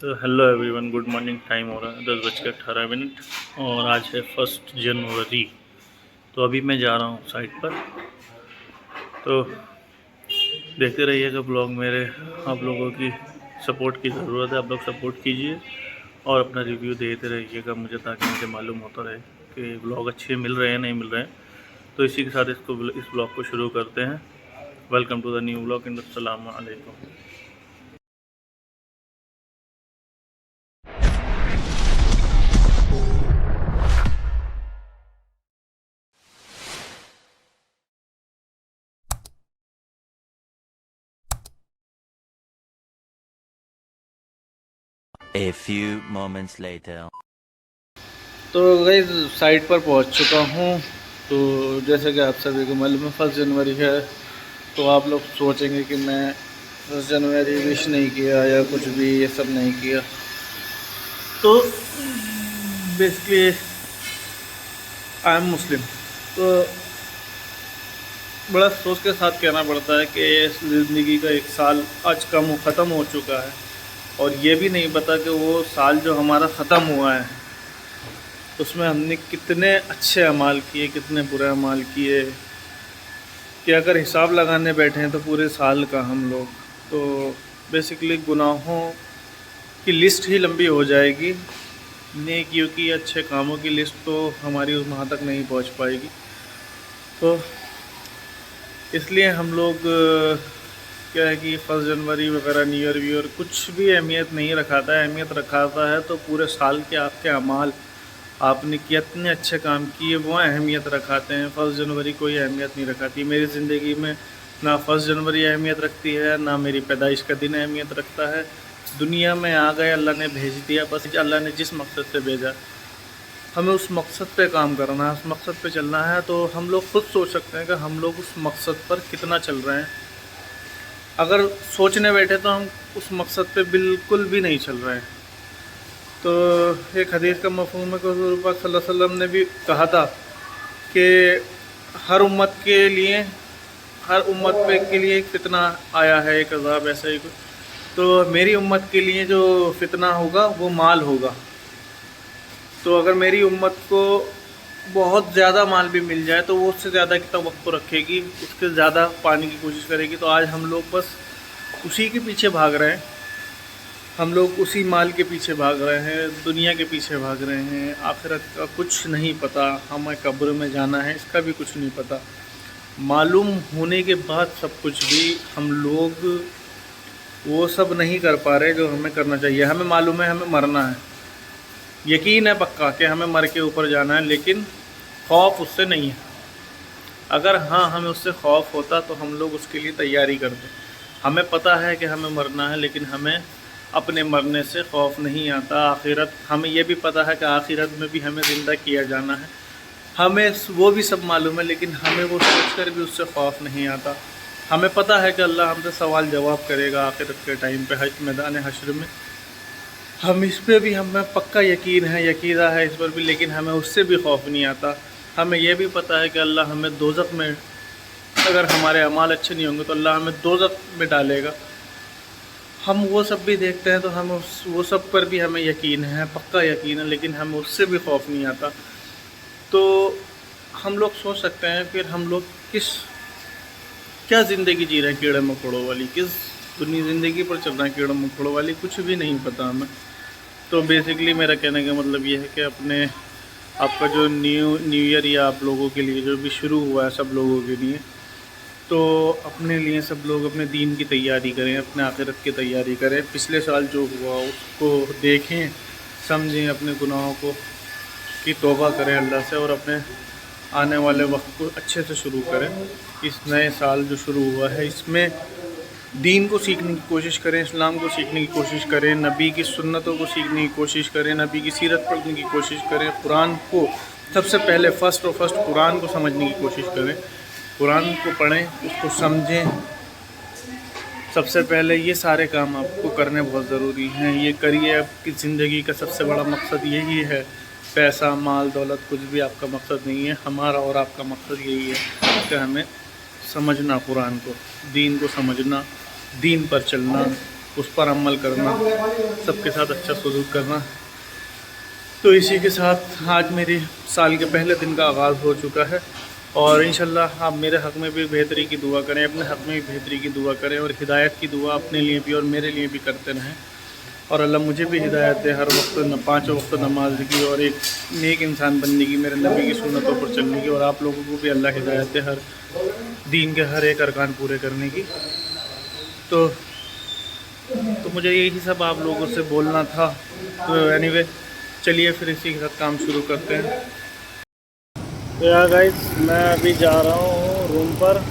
तो hello everyone, good morning. Time हो रहा है 10:18 और आज है 1 जनवरी। तो अभी मैं जा रहा हूँ साइट पर। तो देखते रहिएगा ब्लॉग मेरे। आप लोगों की सपोर्ट की ज़रूरत है, आप लोग सपोर्ट कीजिए और अपना रिव्यू देते रहिएगा मुझे, ताकि मुझे मालूम होता रहे कि ब्लॉग अच्छे मिल रहे हैं नहीं मिल रहे हैं। तो इसी के साथ इस ब्लॉग को शुरू करते हैं। Welcome to the new blog and अस्सलाम वालेकुम। A few moments later. तो गाइस साइट पर पहुंच चुका हूं। तो जैसे कि आप सभी को मालूम है 1 जनवरी है। तो आप लोग सोचेंगे कि मैं 1 जनवरी विश नहीं किया या कुछ भी ये सब नहीं किया। तो बेसिकली आई एम मुस्लिम। तो बड़ा सोच के साथ कहना पड़ता है कि ज़िंदगी का एक साल आज ख़त्म हो चुका है, और ये भी नहीं पता कि वो साल जो हमारा ख़त्म हुआ है उसमें हमने कितने अच्छे अमाल किए, कितने बुरे अमाल किए, कि अगर हिसाब लगाने बैठे हैं तो पूरे साल का हम लोग तो बेसिकली गुनाहों की लिस्ट ही लंबी हो जाएगी। नेकियों की, अच्छे कामों की लिस्ट तो हमारी वहाँ तक नहीं पहुँच पाएगी। तो इसलिए हम लोग क्या है कि 1 जनवरी वगैरह न्यू ईयर व्यू ईयर कुछ भी अहमियत नहीं रखाता है। अहमियत रखाता है तो पूरे साल के आपके अमाल, आपने कितने अच्छे काम किए, वो अहमियत रखाते हैं। 1 जनवरी कोई अहमियत नहीं रखाती। मेरी ज़िंदगी में ना 1 जनवरी अहमियत रखती है, ना मेरी पैदाइश का दिन अहमियत रखता है। दुनिया में आ गए, अल्लाह ने भेज दिया, बस अल्लाह ने जिस मकसद से भेजा हमें उस मकसद पे काम करना है, उस मकसद पे चलना है। तो हम लोग खुद सोच सकते हैं कि हम लोग उस मकसद पर कितना चल रहे हैं। अगर सोचने बैठे तो हम उस मकसद पे बिल्कुल भी नहीं चल रहे हैं। तो एक हदीस का मफ़हूम है कि हुज़ूर पाक सल्लल्लाहु अलैहि वसल्लम ने भी कहा था कि हर उम्मत के लिए, हर उम्मत पे के लिए एक फ़ितना आया है, एक अज़ाब ऐसा ही कुछ। तो मेरी उम्मत के लिए जो फ़ितना होगा वो माल होगा। तो अगर मेरी उम्मत को बहुत ज़्यादा माल भी मिल जाए तो वो उससे ज़्यादा की तवक्को रखेगी, उसके ज़्यादा पाने की कोशिश करेगी। तो आज हम लोग बस उसी के पीछे भाग रहे हैं। हम लोग उसी माल के पीछे भाग रहे हैं, दुनिया के पीछे भाग रहे हैं। आखिरत का कुछ नहीं पता, हमें कब्र में जाना है इसका भी कुछ नहीं पता। मालूम होने के बाद सब कुछ भी हम लोग वो सब नहीं कर पा रहे जो हमें करना चाहिए। हमें मालूम है हमें मरना है, यकीन है पक्का कि हमें मर के ऊपर जाना है, लेकिन खौफ उससे नहीं है। अगर हाँ हमें उससे खौफ होता तो हम लोग उसके लिए तैयारी करते। हमें पता है कि हमें मरना है, लेकिन हमें अपने मरने से खौफ नहीं आता। आखिरत, हमें यह भी पता है कि आखिरत में भी हमें ज़िंदा किया जाना है, हमें वो भी सब मालूम है, लेकिन हमें वो सोचकर भी उससे खौफ नहीं आता। हमें पता है कि अल्लाह हमसे सवाल जवाब करेगा आखिरत के टाइम पे, मैदान हश्र में। हम इस पे भी हमें पक्का यकीन है, यकीदा है इस पर भी, लेकिन हमें उससे भी खौफ नहीं आता। हमें यह भी पता है कि अल्लाह हमें दोज़ख में, अगर हमारे अमाल अच्छे नहीं होंगे तो अल्लाह हमें दोज़ख में डालेगा। हम वो सब भी देखते हैं तो हम वो सब पर भी हमें यकीन है, पक्का यकीन है, लेकिन हमें उससे भी खौफ नहीं आता। तो हम लोग सोच सकते हैं फिर हम लोग क्या ज़िंदगी जी रहे हैं कीड़े मकोड़ों वाली, किस दुनिया ज़िंदगी पर चल रहे हैं कीड़े मकोड़ों वाली, कुछ भी नहीं पता हमें। तो बेसिकली मेरा कहने का मतलब ये है कि अपने आपका जो न्यू ईयर या आप लोगों के लिए जो भी शुरू हुआ है सब लोगों के लिए, तो अपने लिए सब लोग अपने दीन की तैयारी करें, अपने आखिरत की तैयारी करें। पिछले साल जो हुआ उसको देखें, समझें, अपने गुनाहों को की तौबा करें अल्लाह से, और अपने आने वाले वक्त को अच्छे से शुरू करें। इस नए साल जो शुरू हुआ है इसमें दीन को सीखने की कोशिश करें, इस्लाम को सीखने की कोशिश करें, नबी की सुन्नतों को सीखने की कोशिश करें, नबी की सीरत पढ़ने की कोशिश करें, कुरान को सबसे पहले फर्स्ट कुरान को समझने की कोशिश करें। कुरान को पढ़ें, उसको समझें। सबसे पहले ये सारे काम आपको करने बहुत ज़रूरी हैं। ये करिए, आपकी ज़िंदगी का सबसे बड़ा मकसद यही है। पैसा, माल, दौलत कुछ भी आपका मकसद नहीं है। हमारा और आपका मकसद यही है कि हमें समझना, कुरान को, दीन को समझना, दीन पर चलना, उस पर अमल करना, सबके साथ अच्छा सलूक करना। तो इसी के साथ आज मेरी साल के पहले दिन का आगाज़ हो चुका है और इंशाल्लाह आप मेरे हक़ में भी बेहतरी की दुआ करें, अपने हक़ में भी बेहतरी की दुआ करें और हिदायत की दुआ अपने लिए भी और मेरे लिए भी करते रहें। और अल्लाह मुझे भी हिदायत दे हर वक्त 5 वक्त नमाज की और एक नेक इंसान बनने की, मेरे नबी की सुन्नतों पर चलने की। और आप लोगों को भी अल्लाह हिदायत दे हर दीन के हर एक अरकान पूरे करने की। तो मुझे यही सब आप लोगों से बोलना था। तो एनीवे चलिए फिर इसी के साथ काम शुरू करते हैं। तो यार गाइस, मैं अभी जा रहा हूँ रूम पर।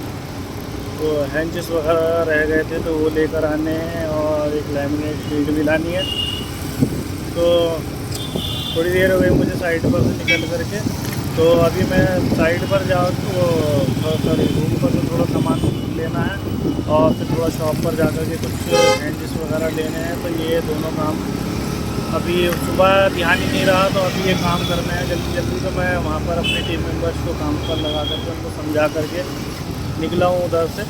तो हैंचेस वगैरह रह गए थे तो वो लेकर आने हैं और एक लैमिनेट शीट भी लानी है। तो थोड़ी देर हो गई मुझे साइट पर से निकल करके। तो अभी मैं साइट पर जा सॉरी रूम पर तो थोड़ा सामान लेना है और फिर थोड़ा शॉप पर जा कर के कुछ हैंचेस वगैरह लेने हैं। तो ये दोनों काम अभी सुबह ध्यान ही नहीं रहा, तो अभी ये काम करना है जल्दी जल्दी। तो मैं वहाँ पर अपने टीम मेंबर्स को काम पर लगा करके उनको समझा करके निकला हूँ उधर से।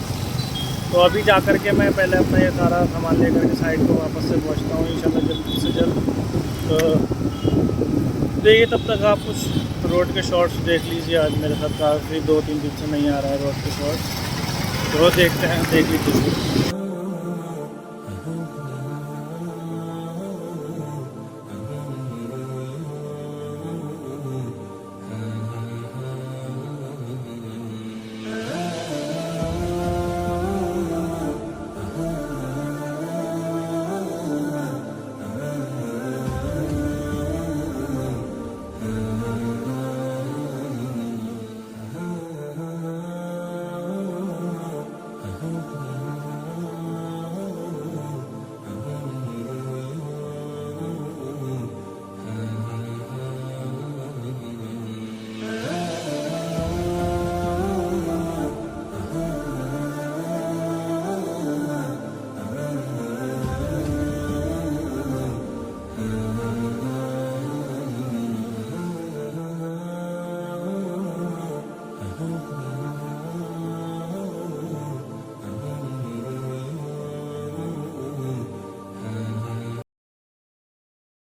तो अभी जा कर के मैं पहले अपना ये सारा सामान ले करके साइड को वापस से पहुँचता हूँ इंशाल्लाह जल्द से जल्द। तो देखिए तब तक आप कुछ रोड के शॉट्स देख लीजिए। आज मेरे साथ काफ़ी 2-3 दिन से नहीं आ रहा है रोड के शॉट्स, तो देखते हैं, देख लीजिए।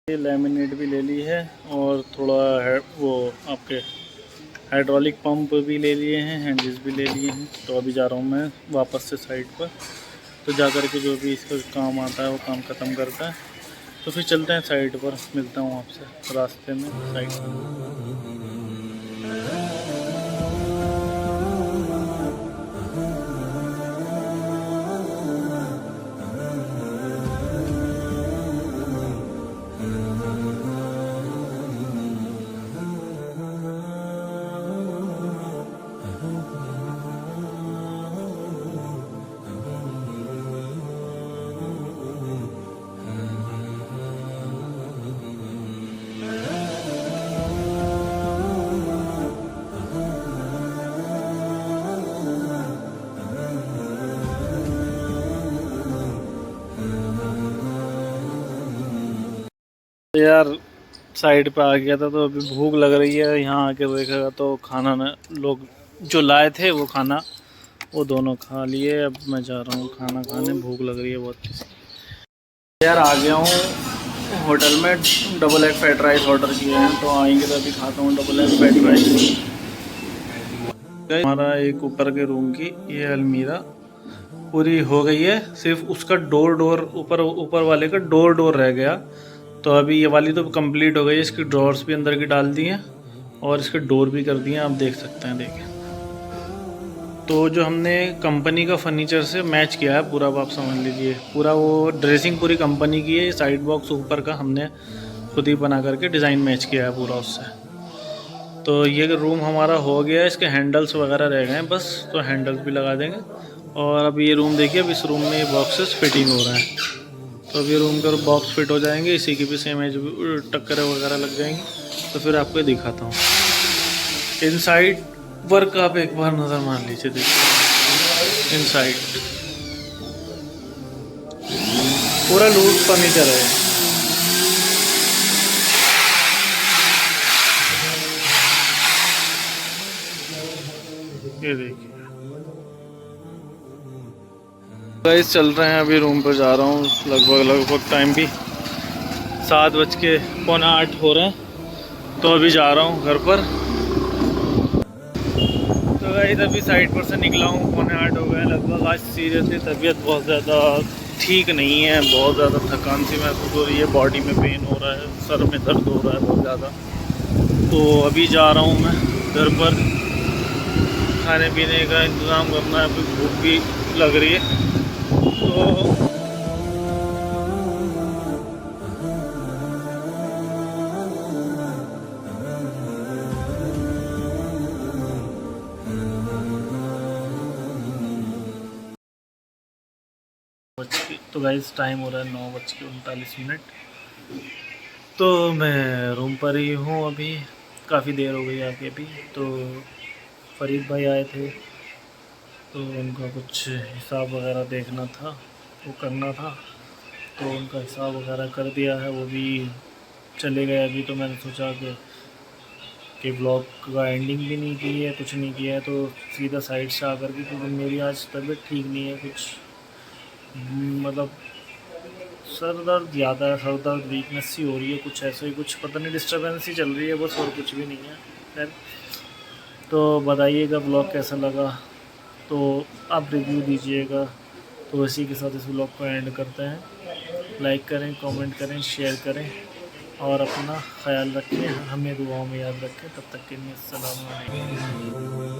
लैमिनेट भी ले ली है और थोड़ा वो आपके हाइड्रोलिक पंप भी ले लिए हैं, हैंडल्स भी ले लिए हैं। तो अभी जा रहा हूँ मैं वापस से साइट पर। तो जा कर के जो भी इसका काम आता है वो काम ख़त्म करता है। तो फिर चलते हैं साइट पर, मिलता हूँ आपसे रास्ते में साइट पर। यार साइड पे आ गया था तो अभी भूख लग रही है। यहाँ आके देखेगा तो खाना न लोग जो लाए थे वो खाना वो दोनों खा लिए। अब मैं जा रहा हूँ खाना खाने, भूख लग रही है बहुत। यार आ गया हूँ होटल में, double egg fried rice order किए हैं। तो आएंगे तो अभी खाता हूँ डबल एग फ्राइड राइस। हमारा एक ऊपर के रूम की ये अलमीरा पूरी हो गई है, सिर्फ उसका डोर ऊपर वाले का डोर रह गया। तो अभी ये वाली तो कंप्लीट हो गई है। इसकी ड्रॉर्स भी अंदर की डाल दी हैं और इसके डोर भी कर दिए हैं, आप देख सकते हैं। देखें तो जो हमने कंपनी का फर्नीचर से मैच किया है पूरा, आप समझ लीजिए पूरा वो ड्रेसिंग पूरी कंपनी की है। साइड बॉक्स ऊपर का हमने खुद ही बना करके डिज़ाइन मैच किया है पूरा उससे। तो ये रूम हमारा हो गया है, इसके हैंडल्स वगैरह रह गए हैं बस, तो हैंडल्स भी लगा देंगे। और अभी ये रूम देखिए, अब इस रूम में ये बॉक्सेस फिटिंग हो रहा है। तो अभी रूम के बॉक्स फिट हो जाएंगे, इसी की भी सेम एज टक्कर वगैरह लग जाएंगी। तो फिर आपको दिखाता हूँ इनसाइड वर्क। आप एक बार नज़र मार लीजिए, देखिए इनसाइड पूरा लूज फर्नीचर है। ये देखिए गाइस चल रहे हैं, अभी रूम पर जा रहा हूँ। लगभग टाइम भी 7:45 हो रहे हैं, तो अभी जा रहा हूँ घर पर। तो गाइस अभी साइड पर से निकला हूँ, 7:45 हो गए लगभग। आज सीरियसली तबीयत बहुत ज़्यादा ठीक नहीं है, बहुत ज़्यादा थकान सी महसूस हो रही है, बॉडी में पेन हो रहा है, सर में दर्द हो रहा है बहुत ज़्यादा। तो अभी जा रहा हूँ मैं घर पर, खाने पीने का इंतज़ाम करना है, अभी भूख भी लग रही है। तो तो गाइस टाइम हो रहा है 9:39। तो मैं रूम पर ही हूँ अभी, काफ़ी देर हो गई आके अभी। तो फरीद भाई आए थे, तो उनका कुछ हिसाब वगैरह देखना था, वो करना था, तो उनका हिसाब वगैरह कर दिया है, वो भी चले गए अभी। तो मैंने सोचा कि ब्लॉग का एंडिंग भी नहीं की है, कुछ नहीं किया है, तो सीधा साइड से आकर के, क्योंकि मेरी आज तबीयत ठीक नहीं है, कुछ मतलब सर दर्द ज़्यादा है, सर दर्द वीकनेस सी हो रही है, कुछ ऐसे ही, कुछ पता नहीं, डिस्टर्बेंस ही चल रही है बस, और कुछ भी नहीं है। खैर, तो बताइएगा ब्लॉग कैसा लगा, तो आप रिव्यू दीजिएगा। तो इसी के साथ इस ब्लॉग को एंड करते हैं। लाइक करें, कमेंट करें, शेयर करें, और अपना ख्याल रखें, हमें दुआओं में याद रखें। तब तक के लिए अस्सलाम वालेकुम।